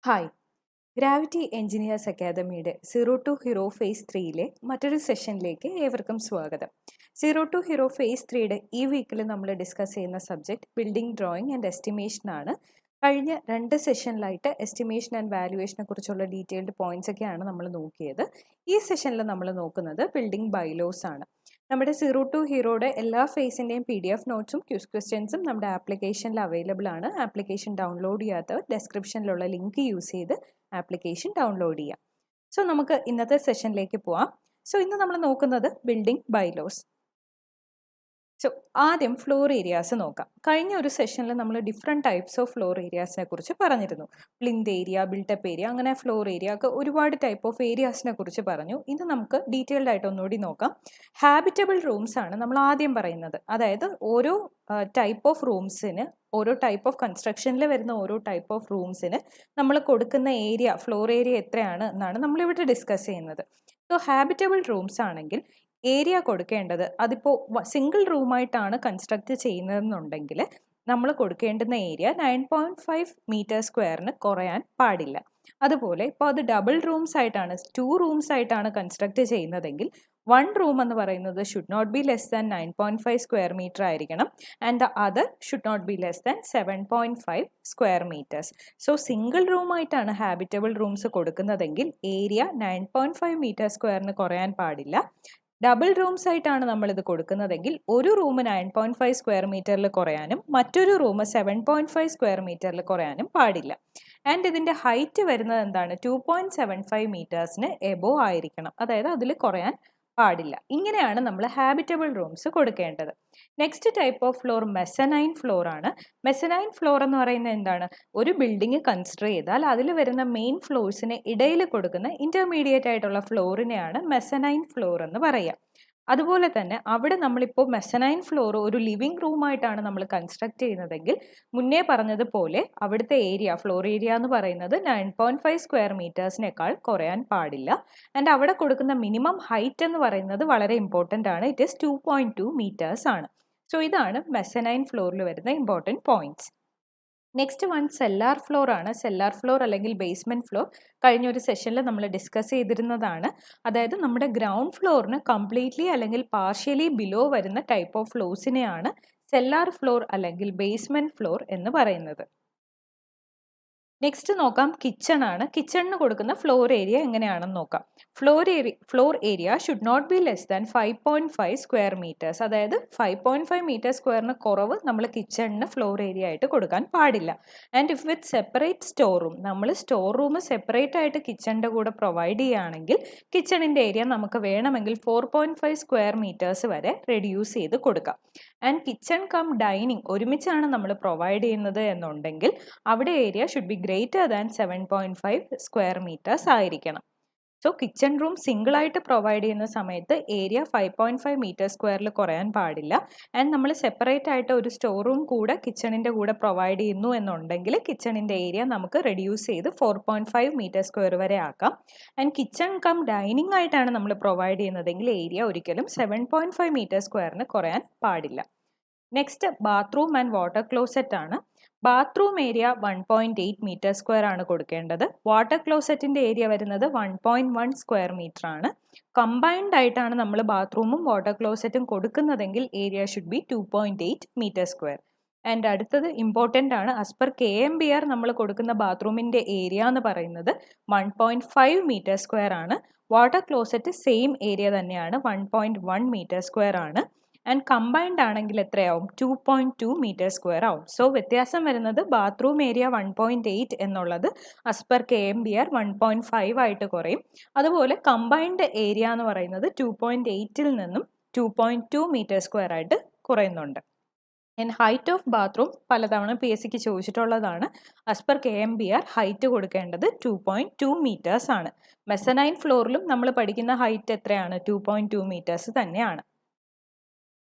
Hi, gravity engineers അക്കാദമിയുടെ Zero2Hero face 3യിലെ മറ്റൊരു സെഷനിലേക്ക് ഏവർക്കും സ്വാഗതം. Zero2Hero ഫേസ് 3യുടെ ഈ വീക്കിൽ നമ്മൾ ഡിസ്കസ് ചെയ്യുന്ന subject building drawing and estimation ആണ്. കഴിഞ്ഞ 2 സെഷനിലായിട്ട് എസ്റ്റിമേഷൻ ആൻഡ് വാല്യുവേഷനെ കുറിച്ചുള്ള ഡീറ്റെയിൽഡ് പോയിന്റ്സ് ഒക്കെയാണ് നമ്മൾ നോക്കിയത്. ഈ സെഷനിൽ നമ്മൾ നോക്കുന്നത് ബിൽഡിംഗ് ബൈലോസ് ആണ്. നമ്മുടെ Zero2Heroയുടെ എല്ലാ ഫേസിൻ്റെയും PDF നോട്ട്സും ക്യൂസ് ക്വസ്റ്റ്യൻസും നമ്മുടെ ആപ്ലിക്കേഷനിൽ അവൈലബിൾ ആണ്. ആപ്ലിക്കേഷൻ ഡൗൺലോഡ് ചെയ്യാത്തവർ ഡിസ്ക്രിപ്ഷനിലുള്ള ലിങ്ക് യൂസ് ചെയ്ത് ആപ്ലിക്കേഷൻ ഡൗൺലോഡ് ചെയ്യാം. സോ നമുക്ക് ഇന്നത്തെ സെഷനിലേക്ക് പോവാം. സോ ഇന്ന് നമ്മൾ നോക്കുന്നത് ബിൽഡിംഗ് ബൈലോസ്. സോ ആദ്യം ഫ്ലോർ ഏരിയാസ് നോക്കാം. കഴിഞ്ഞ ഒരു സെഷനിൽ നമ്മൾ ഡിഫറെൻറ്റ് ടൈപ്സ് ഓഫ് ഫ്ലോർ ഏരിയാസിനെ കുറിച്ച് പറഞ്ഞിരുന്നു. പ്ലിന്ത് ഏരിയ, ബിൽട്ടപ്പ് ഏരിയ, അങ്ങനെ ഫ്ലോർ ഏരിയ ഒക്കെ ഒരുപാട് ടൈപ്പ് ഓഫ് ഏരിയാസിനെ കുറിച്ച് പറഞ്ഞു. ഇത് നമുക്ക് ഡീറ്റെയിൽഡ് ആയിട്ട് ഒന്നുകൂടി നോക്കാം. ഹാബിറ്റബിൾ റൂംസ് ആണ് നമ്മൾ ആദ്യം പറയുന്നത്. അതായത് ഓരോ ടൈപ്പ് ഓഫ് റൂംസിന്, ഓരോ ടൈപ്പ് ഓഫ് കൺസ്ട്രക്ഷനിൽ വരുന്ന ഓരോ ടൈപ്പ് ഓഫ് റൂംസിന് നമ്മൾ കൊടുക്കുന്ന ഏരിയ, ഫ്ലോർ ഏരിയ എത്രയാണ് എന്നാണ് നമ്മളിവിടെ ഡിസ്കസ് ചെയ്യുന്നത്. സോ ഹാബിറ്റബിൾ റൂംസ് ആണെങ്കിൽ ഏരിയ കൊടുക്കേണ്ടത്, അതിപ്പോൾ സിംഗിൾ റൂമായിട്ടാണ് കൺസ്ട്രക്ട് ചെയ്യുന്നതെന്നുണ്ടെങ്കിൽ നമ്മൾ കൊടുക്കേണ്ടുന്ന ഏരിയ 9.5 മീറ്റർ സ്ക്വയറിന് കുറയാൻ പാടില്ല. അതുപോലെ ഇപ്പോൾ അത് ഡബിൾ റൂംസ് ആയിട്ടാണ്, 2 റൂംസ് ആയിട്ടാണ് കൺസ്ട്രക്ട് ചെയ്യുന്നതെങ്കിൽ 1 റൂം എന്ന് പറയുന്നത് should not be less than 9.5 square meter ആയിരിക്കണം. And the other should not be less than 7.5 square meters. So single റൂമായിട്ടാണ് ഹാബിറ്റബിൾ റൂംസ് കൊടുക്കുന്നതെങ്കിൽ ഏരിയ 9.5 മീറ്റർ സ്ക്വയറിന് കുറയാൻ പാടില്ല. ഡബിൾ റൂംസ് ആയിട്ടാണ് നമ്മളിത് കൊടുക്കുന്നതെങ്കിൽ ഒരു റൂം 9.5 സ്ക്വയർ മീറ്ററിൽ കുറയാനും മറ്റൊരു റൂം 7.5 സ്ക്വയർ മീറ്ററിൽ കുറയാനും പാടില്ല. ആൻഡ് ഇതിൻ്റെ ഹൈറ്റ് വരുന്നത് എന്താണ്? 2.75 മീറ്റേഴ്സിന് എബോവ് ആയിരിക്കണം. അതായത് അതിൽ കുറയാൻ പാടില്ല. ഇങ്ങനെയാണ് നമ്മൾ ഹാബിറ്റബിൾ റൂംസ് കൊടുക്കേണ്ടത്. Next type of floor mezzanine floor ആണ്. മെസനൈൻ ഫ്ലോർ എന്ന് പറയുന്നത് എന്താണ്? ഒരു ബിൽഡിംഗ് കൺസിഡർ ചെയ്താൽ അതിൽ വരുന്ന മെയിൻ ഫ്ലോർസിന് ഇടയിൽ കൊടുക്കുന്ന ഇന്റർമീഡിയറ്റ് ആയിട്ടുള്ള ഫ്ലോറിനെയാണ് മെസനൈൻ ഫ്ലോർ എന്ന് പറയുക. അതുപോലെ തന്നെ അവിടെ നമ്മളിപ്പോൾ മെസനൈൻ ഫ്ലോർ ഒരു ലിവിംഗ് റൂമായിട്ടാണ് നമ്മൾ കൺസ്ട്രക്ട് ചെയ്യുന്നതെങ്കിൽ മുന്നേ പറഞ്ഞതുപോലെ അവിടുത്തെ ഏരിയ, ഫ്ലോർ ഏരിയ എന്ന് പറയുന്നത് 9.5 സ്ക്വയർ മീറ്റേഴ്സിനേക്കാൾ കുറയാൻ പാടില്ല. ആൻഡ് അവിടെ കൊടുക്കുന്ന മിനിമം ഹൈറ്റ് എന്ന് പറയുന്നത് വളരെ ഇമ്പോർട്ടൻ്റ് ആണ്. ഇറ്റ് ഈസ് 2.2 മീറ്റേഴ്സ് ആണ്. സോ ഇതാണ് മെസനൈൻ ഫ്ലോറിൽ വരുന്ന important points. Next one cellar floor ആണ്. സെല്ലാർ ഫ്ലോർ അല്ലെങ്കിൽ ബേസ്മെന്റ് ഫ്ലോർ കഴിഞ്ഞ ഒരു സെഷനിൽ നമ്മൾ ഡിസ്കസ് ചെയ്തിരുന്നതാണ്. അതായത് നമ്മുടെ ഗ്രൗണ്ട് ഫ്ലോറിന് കംപ്ലീറ്റ്ലി അല്ലെങ്കിൽ പാർഷ്യലി ബിലോ വരുന്ന ടൈപ്പ് ഓഫ് ഫ്ലോർസിനെയാണ് സെല്ലാർ ഫ്ലോർ അല്ലെങ്കിൽ ബേസ്മെന്റ് ഫ്ലോർ എന്ന് പറയുന്നത്. നെക്സ്റ്റ് നോക്കാം കിച്ചൺ ആണ്. കിച്ചണിന് കൊടുക്കുന്ന ഫ്ലോർ ഏരിയ എങ്ങനെയാണെന്ന് നോക്കാം. Floor area should not be less than 5.5 square meters. അതായത് 5.5 മീറ്റർ സ്ക്വയറിന് കുറവ് നമ്മൾ കിച്ചണിന് ഫ്ലോർ ഏരിയ ആയിട്ട് കൊടുക്കാൻ പാടില്ല. And if with separate store room, നമ്മൾ സ്റ്റോർ റൂം സെപ്പറേറ്റ് ആയിട്ട് കിച്ചണിൻ്റെ കൂടെ പ്രൊവൈഡ് ചെയ്യുകയാണെങ്കിൽ കിച്ചണിൻ്റെ ഏരിയ നമുക്ക് വേണമെങ്കിൽ 4.5 സ്ക്വയർ മീറ്റേഴ്സ് വരെ റെഡ്യൂസ് ചെയ്ത് കൊടുക്കാം. ആൻഡ് കിച്ചൺ കം ഡൈനിങ് ഒരുമിച്ചാണ് നമ്മൾ പ്രൊവൈഡ് ചെയ്യുന്നത് എന്നുണ്ടെങ്കിൽ അവിടെ area should be greater than 7.5 square meters ആയിരിക്കണം. സോ കിച്ചൺ റൂം സിംഗിൾ ആയിട്ട് പ്രൊവൈഡ് ചെയ്യുന്ന സമയത്ത് ഏരിയ 5.5 മീറ്റർ സ്ക്വയറിൽ കുറയാൻ പാടില്ല. ആൻഡ് നമ്മൾ സെപ്പറേറ്റ് ആയിട്ട് ഒരു സ്റ്റോർ റൂം കൂടെ കിച്ചണിൻ്റെ കൂടെ പ്രൊവൈഡ് ചെയ്യുന്നു എന്നുണ്ടെങ്കിൽ കിച്ചണിൻ്റെ ഏരിയ നമുക്ക് റെഡ്യൂസ് ചെയ്ത് 4.5 മീറ്റർ സ്ക്വയർ വരെ ആക്കാം. ആൻഡ് കിച്ചൺ കം ഡൈനിങ് ആയിട്ടാണ് നമ്മൾ പ്രൊവൈഡ് ചെയ്യുന്നതെങ്കിൽ ഏരിയ ഒരിക്കലും 7.5 മീറ്റർ സ്ക്വയറിന് കുറയാൻ പാടില്ല. Next bathroom and water closet ആണ്. ബാത്റൂം ഏരിയ 1.8 മീറ്റർ സ്ക്വയർ ആണ് കൊടുക്കേണ്ടത്. വാട്ടർ ക്ലോസറ്റിൻ്റെ ഏരിയ വരുന്നത് 1.1 സ്ക്വയർ മീറ്റർ ആണ്. കമ്പൈൻഡ് ആയിട്ടാണ് നമ്മൾ ബാത്റൂമും വാട്ടർ ക്ലോസറ്റും കൊടുക്കുന്നതെങ്കിൽ area should be 2.8 meter square. And അടുത്തത് ഇമ്പോർട്ടൻ്റ് ആണ്. ആസ് പെർ KMBR നമ്മൾ കൊടുക്കുന്ന ബാത്റൂമിൻ്റെ ഏരിയ എന്ന് പറയുന്നത് 1.5 മീറ്റർ സ്ക്വയർ ആണ്. വാട്ടർ ക്ലോസറ്റ് സെയിം ഏരിയ തന്നെയാണ്, 1.1 മീറ്റർ സ്ക്വയർ ആണ്. ആൻഡ് കമ്പൈൻഡ് ആണെങ്കിൽ എത്രയാവും? 2.2 മീറ്റർ സ്ക്വയർ ആവും. സോ വ്യത്യാസം വരുന്നത് ബാത്റൂം ഏരിയ 1.8 എന്നുള്ളത് ആസ് പെർ KMBR 1.5 ആയിട്ട് കുറയും. അതുപോലെ കമ്പൈൻഡ് ഏരിയ എന്ന് പറയുന്നത് 2.8ൽ നിന്നും 2.2 മീറ്റർ സ്ക്വയർ ആയിട്ട് കുറയുന്നുണ്ട്. ആൻഡ് ഹൈറ്റ് ഓഫ് ബാത്റൂം പലതവണ PSCക്ക് ചോദിച്ചിട്ടുള്ളതാണ്. ആസ് പെർ KMBR ഹൈറ്റ് കൊടുക്കേണ്ടത് 2.2 മീറ്റേഴ്സ് ആണ്. മെസനൈൻ ഫ്ലോറിലും നമ്മൾ പഠിക്കുന്ന ഹൈറ്റ് എത്രയാണ്? 2.2 മീറ്റേഴ്സ് തന്നെയാണ്.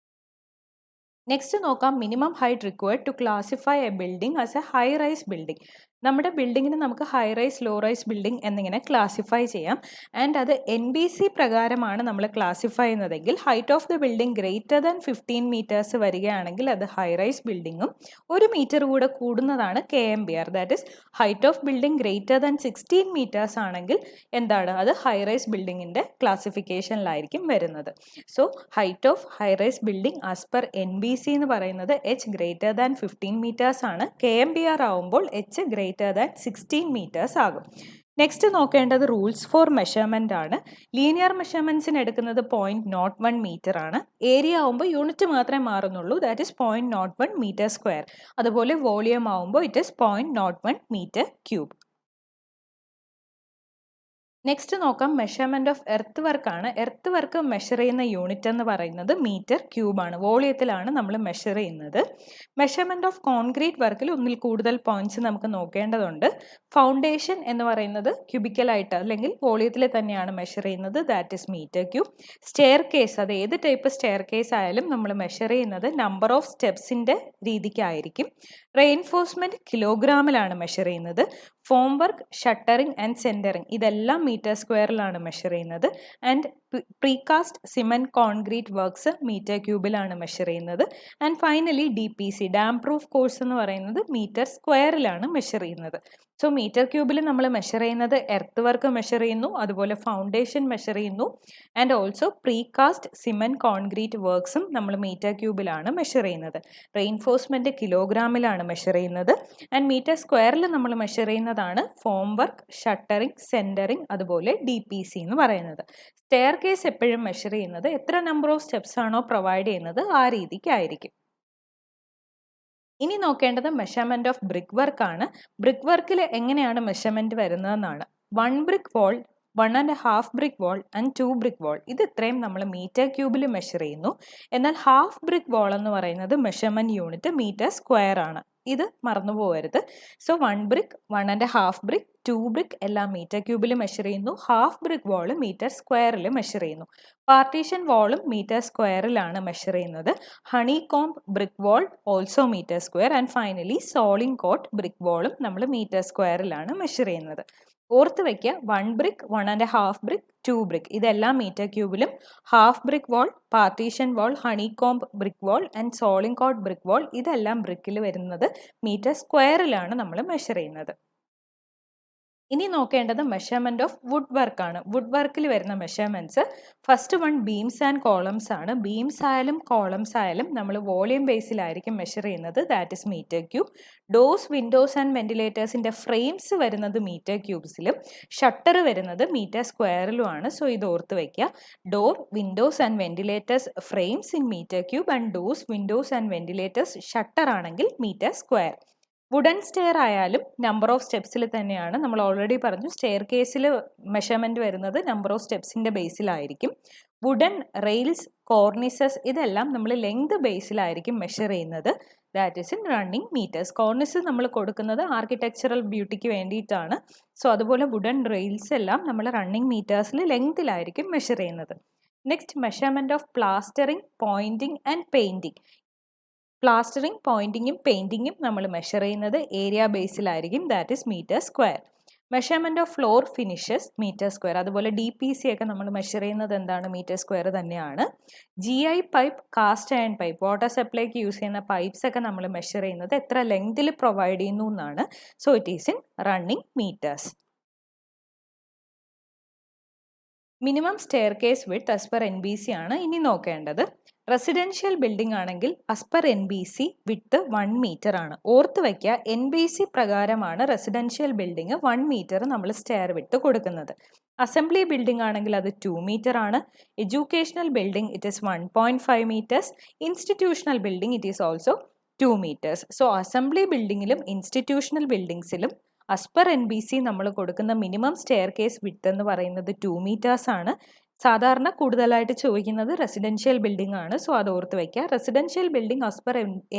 നെക്സ്റ്റ് നോക്കാം minimum height required to classify a building as a high rise building. നമ്മുടെ ബിൽഡിങ്ങിന് നമുക്ക് high rise low rise building എന്നിങ്ങനെ ക്ലാസിഫൈ ചെയ്യാം. ആൻഡ് അത് NBC പ്രകാരമാണ് നമ്മൾ ക്ലാസിഫൈ ചെയ്യുന്നതെങ്കിൽ height of the building greater than 15 meters വരികയാണെങ്കിൽ അത് ഹൈ റൈസ് ബിൽഡിങ്ങും 1 മീറ്റർ കൂടെ കൂടുന്നതാണ് KMBR. That is height of building greater than 16 meters ആണെങ്കിൽ എന്താണ് അത് ഹൈ റൈസ് ബിൽഡിങ്ങിൻ്റെ ക്ലാസിഫിക്കേഷനിലായിരിക്കും വരുന്നത്. So height of high rise building as per NBC എന്ന് പറയുന്നത് H ഗ്രേറ്റർ ദാൻ 15 മീറ്റേഴ്സ് ആണ്. KMBR ആവുമ്പോൾ H ഗ്രേറ്റർ ദാൻ 16 മീറ്റേഴ്സ് ആകും. നെക്സ്റ്റ് നോക്കേണ്ടത് റൂൾസ് ഫോർ മെഷർമെൻ്റ് ആണ്. ലീനിയർ മെഷർമെൻറ്റ്സിന് എടുക്കുന്നത് 0.01 മീറ്റർ ആണ്. ഏരിയ ആവുമ്പോൾ യൂണിറ്റ് മാത്രമേ മാറുന്നുള്ളൂ, ദാറ്റ് ഇസ് 0.01 മീറ്റർ സ്ക്വയർ. അതുപോലെ വോളിയം ആവുമ്പോൾ it is 0.01 meter cube. Next നോക്കാം മെഷർമെൻറ്റ് ഓഫ് എർത്ത് വർക്ക് ആണ്. എർത്ത് വർക്ക് മെഷർ ചെയ്യുന്ന യൂണിറ്റ് എന്ന് പറയുന്നത് മീറ്റർ ക്യൂബാണ്. വോളിയത്തിലാണ് നമ്മൾ മെഷർ ചെയ്യുന്നത്. മെഷർമെൻറ്റ് ഓഫ് കോൺക്രീറ്റ് വർക്കിൽ ഒന്നിൽ കൂടുതൽ പോയിന്റ്സ് നമുക്ക് നോക്കേണ്ടതുണ്ട്. ഫൗണ്ടേഷൻ എന്ന് പറയുന്നത് ക്യൂബിക്കലായിട്ട് അല്ലെങ്കിൽ വോളിയത്തിൽ തന്നെയാണ് മെഷർ ചെയ്യുന്നത്, that is meter cube. Staircase, അത് ഏത് ടൈപ്പ് സ്റ്റെയർ കേസ് ആയാലും നമ്മൾ മെഷർ ചെയ്യുന്നത് നമ്പർ ഓഫ് സ്റ്റെപ്സിൻ്റെ രീതിക്കായിരിക്കും. റെയിൻഫോഴ്സ്മെൻറ്റ് കിലോഗ്രാമിലാണ് മെഷർ ചെയ്യുന്നത്. Form work, shuttering and centering ഇതെല്ലാം മീറ്റർ സ്ക്വയറിലാണ് മെഷർ ചെയ്യുന്നത്. And precast cement concrete works meter ക്യൂബിലാണ് മെഷർ ചെയ്യുന്നത്. And finally DPC damp proof course എന്ന് പറയുന്നത് മീറ്റർ സ്ക്വയറിലാണ് മെഷർ ചെയ്യുന്നത്. സോ മീറ്റർ ക്യൂബിൽ നമ്മൾ മെഷർ ചെയ്യുന്നത് എർത്ത് വർക്ക് മെഷർ ചെയ്യുന്നു, അതുപോലെ ഫൗണ്ടേഷൻ മെഷർ ചെയ്യുന്നു, and also precast cement concrete വർക്ക്സും നമ്മൾ മീറ്റർ ക്യൂബിലാണ് മെഷർ ചെയ്യുന്നത്. റെയിൻഫോഴ്സ്മെൻറ്റ് കിലോഗ്രാമിലാണ് മെഷർ ചെയ്യുന്നത്. ആൻഡ് മീറ്റർ സ്ക്വയറിൽ നമ്മൾ മെഷർ ചെയ്യുന്നതാണ് ഫോം വർക്ക്, ഷട്ടറിങ്, സെൻറ്ററിങ്, അതുപോലെ DPC എന്ന് പറയുന്നത്. സ്റ്റെയർ കേസ് എപ്പോഴും മെഷർ ചെയ്യുന്നത് എത്ര നമ്പർ ഓഫ് സ്റ്റെപ്സ് ആണോ പ്രൊവൈഡ് ചെയ്യുന്നത് ആ രീതിക്കായിരിക്കും. ഇനി നോക്കേണ്ടത് മെഷർമെൻറ്റ് ഓഫ് ബ്രിക്ക് വർക്ക് ആണ്. ബ്രിക്ക് വർക്കിൽ എങ്ങനെയാണ് മെഷർമെൻറ്റ് വരുന്നതെന്നാണ്. 1 brick wall, 1.5 brick wall and 2 brick wall ഇത് ഇത്രയും നമ്മൾ മീറ്റർ ക്യൂബിൽ മെഷർ ചെയ്യുന്നു. എന്നാൽ ഹാഫ് ബ്രിക്ക് വാൾ എന്ന് പറയുന്നത് മെഷർമെൻറ്റ് യൂണിറ്റ് മീറ്റർ സ്ക്വയർ ആണ്. ഇത് മറന്നു പോകരുത്. സോ 1 ബ്രിക്ക്, 1.5 ബ്രിക്ക്, 2 ബ്രിക്ക് എല്ലാം മീറ്റർ ക്യൂബിൽ മെഷർ ചെയ്യുന്നു. ഹാഫ് ബ്രിക്ക് വാൾ മീറ്റർ സ്ക്വയറിൽ മെഷർ ചെയ്യുന്നു. പാർട്ടീഷൻ വാളും മീറ്റർ സ്ക്വയറിലാണ് മെഷർ ചെയ്യുന്നത്. Honeycomb brick wall also meter square. And finally soling coat brick വാളും നമ്മൾ മീറ്റർ സ്ക്വയറിലാണ് മെഷർ ചെയ്യുന്നത്. ഓർത്ത് വയ്ക്കുക, 1 ബ്രിക്ക്, 1.5 ബ്രിക്ക്, 2 ബ്രിക്ക് ഇതെല്ലാം മീറ്റർ ക്യൂബിലും, half brick wall, partition wall, honeycomb brick wall and soling coat brick വാൾ ഇതെല്ലാം ബ്രിക്കിൽ വരുന്നത് മീറ്റർ സ്ക്വയറിലാണ് നമ്മൾ മെഷർ ചെയ്യുന്നത്. ഇനി നോക്കേണ്ടത് മെഷർമെൻറ്റ് ഓഫ് വുഡ് വർക്ക് ആണ്. വുഡ് വർക്കിൽ വരുന്ന measurements first one beams and columns ആണ്. ബീംസ് ആയാലും കോളംസ് ആയാലും നമ്മൾ വോളിയം ബേസിലായിരിക്കും മെഷർ ചെയ്യുന്നത്, that is meter cube. Doors, windows and വെന്റിലേറ്റേഴ്സിൻ്റെ ഫ്രെയിംസ് വരുന്നത് മീറ്റർ ക്യൂബ്സിലും ഷട്ടർ വരുന്നത് മീറ്റർ സ്ക്വയറിലുമാണ്. സോ ഇത് ഓർത്ത് വയ്ക്കുക. Door, windows and ventilators frames in meter cube and doors, windows and ventilators shutter ആണെങ്കിൽ മീറ്റർ സ്ക്വയർ. വുഡൻ സ്റ്റെയർ ആയാലും നമ്പർ ഓഫ് സ്റ്റെപ്സിൽ തന്നെയാണ്. നമ്മൾ ഓൾറെഡി പറഞ്ഞു സ്റ്റെയർ കേസിൽ മെഷർമെൻറ്റ് വരുന്നത് നമ്പർ ഓഫ് സ്റ്റെപ്സിൻ്റെ ബേസിലായിരിക്കും. വുഡൻ റെയിൽസ്, കോർണിസസ് ഇതെല്ലാം നമ്മൾ ലെങ്ത് ബേസിലായിരിക്കും മെഷർ ചെയ്യുന്നത്, that is in running meters. Cornice നമ്മൾ കൊടുക്കുന്നത് ആർക്കിടെക്ചറൽ ബ്യൂട്ടിക്ക് വേണ്ടിയിട്ടാണ്. സോ അതുപോലെ വുഡൻ റെയിൽസ് എല്ലാം നമ്മൾ റണ്ണിങ് മീറ്റേഴ്സിൽ ലെങ്തിലായിരിക്കും മെഷർ ചെയ്യുന്നത്. Next measurement of plastering, pointing and painting. Plastering, പോയിൻറ്റിങ്ങും പെയിൻറ്റിങ്ങും നമ്മൾ മെഷർ ചെയ്യുന്നത് ഏരിയ ബേസിലായിരിക്കും, that is meter square. Measurement of floor finishes meter square. അതുപോലെ DPC ഒക്കെ നമ്മൾ മെഷർ ചെയ്യുന്നത് എന്താണ്, മീറ്റർ സ്ക്വയർ തന്നെയാണ്. GI pipe, cast iron pipe, water സപ്ലൈക്ക് യൂസ് ചെയ്യുന്ന പൈപ്പ്സ് ഒക്കെ നമ്മൾ മെഷർ ചെയ്യുന്നത് എത്ര ലെങ്തിൽ പ്രൊവൈഡ് ചെയ്യുന്നു എന്നാണ്. So it is in running meters. Minimum staircase width as per NBC ആണ് ഇനി നോക്കേണ്ടത്. റെസിഡൻഷ്യൽ ബിൽഡിംഗ് ആണെങ്കിൽ as per NBC width 1 meter ആണ്. ഓർത്ത് വയ്ക്കുക, NBC പ്രകാരമാണ് റെസിഡൻഷ്യൽ ബിൽഡിംഗ് 1 മീറ്റർ നമ്മൾ സ്റ്റെയർ വിഡ്ത്ത് കൊടുക്കുന്നത്. അസംബ്ലി ബിൽഡിംഗ് ആണെങ്കിൽ അത് 2 മീറ്റർ ആണ്. Educational building it is 1.5 meters. Institutional building it is also 2 meters. So assembly ബിൽഡിങ്ങിലും ഇൻസ്റ്റിറ്റ്യൂഷണൽ ബിൽഡിങ്സിലും ആസ് പെർ NBC നമ്മൾ കൊടുക്കുന്ന മിനിമം സ്റ്റെയർ കേസ് വിഡ്ത്ത് എന്ന് പറയുന്നത് 2 മീറ്റേഴ്സ് ആണ്. സാധാരണ കൂടുതലായിട്ട് ചോദിക്കുന്നത് റെസിഡൻഷ്യൽ ബിൽഡിംഗ് ആണ്. സോ അത് ഓർത്ത് വയ്ക്കുക. Residential building as per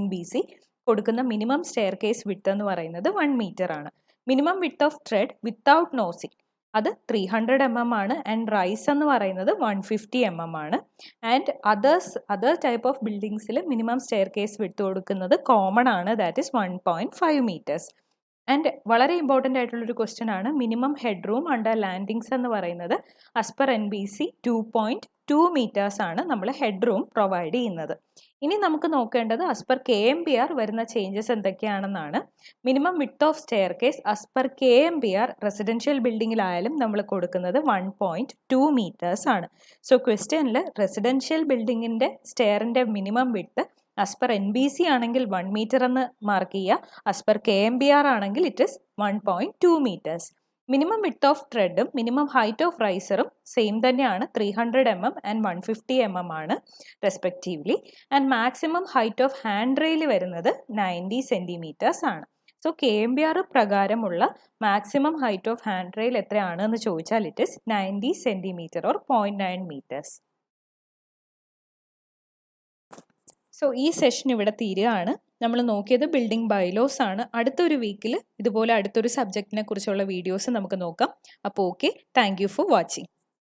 NBC കൊടുക്കുന്ന മിനിമം സ്റ്റെയർ കേസ് വിഡ്ത്ത് എന്ന് പറയുന്നത് 1 മീറ്റർ ആണ്. Minimum width of ട്രെഡ് without nosing അത് 300 mm ആണ്. ആൻഡ് റൈസ് എന്ന് പറയുന്നത് 150 mm ആണ്. ആൻഡ് അതർ ടൈപ്പ് ഓഫ് ബിൽഡിങ്സിൽ മിനിമം സ്റ്റെയർ കേസ് വിഡ്ത്ത് കൊടുക്കുന്നത് കോമൺ ആണ്, ദാറ്റ് ഇസ് 1.5 മീറ്റേഴ്സ്. ആൻഡ് വളരെ ഇമ്പോർട്ടൻ്റ് ആയിട്ടുള്ളൊരു ക്വസ്റ്റ്യൻ ആണ് minimum head room under landings എന്ന് പറയുന്നത്. ആസ് പെർ NBC 2.2 meters ആണ് നമ്മൾ ഹെഡ് റൂം പ്രൊവൈഡ് ചെയ്യുന്നത്. ഇനി നമുക്ക് നോക്കേണ്ടത് ആസ് പെർ KMBR വരുന്ന ചേഞ്ചസ് എന്തൊക്കെയാണെന്നാണ്. Minimum width of staircase as per KMBR residential ബിൽഡിങ്ങിലായാലും നമ്മൾ കൊടുക്കുന്നത് 1.2 meters ആണ്. സോ ക്വസ്റ്റ്യനിൽ റെസിഡൻഷ്യൽ ബിൽഡിങ്ങിൻ്റെ സ്റ്റെയറിൻ്റെ minimum width as per NBC ആണെങ്കിൽ 1 meter എന്ന് മാർക്ക് ചെയ്യുക. ആസ് പെർ KMBR ആണെങ്കിൽ it is 1.2 meters. Minimum width of ട്രെഡും മിനിമം ഹൈറ്റ് ഓഫ് റൈസറും സെയിം തന്നെയാണ്. 300 mm ആൻഡ് 150 mm ആണ് respectively. And maximum height of hand rail വരുന്നത് 90 centimeters ആണ്. സോ KMBR പ്രകാരമുള്ള maximum height of hand rail എത്രയാണ് എന്ന് ചോദിച്ചാൽ it is 90 centimeter or 0.9 meters. So ഈ സെഷൻ ഇവിടെ തീരുകയാണ്. നമ്മൾ നോക്കിയത് ബിൽഡിംഗ് ബൈലോസ് ആണ്. അടുത്തൊരു വീക്കിൽ ഇതുപോലെ അടുത്തൊരു സബ്ജക്റ്റിനെ കുറിച്ചുള്ള വീഡിയോസ് നമുക്ക് നോക്കാം. അപ്പോൾ okay, thank you for watching.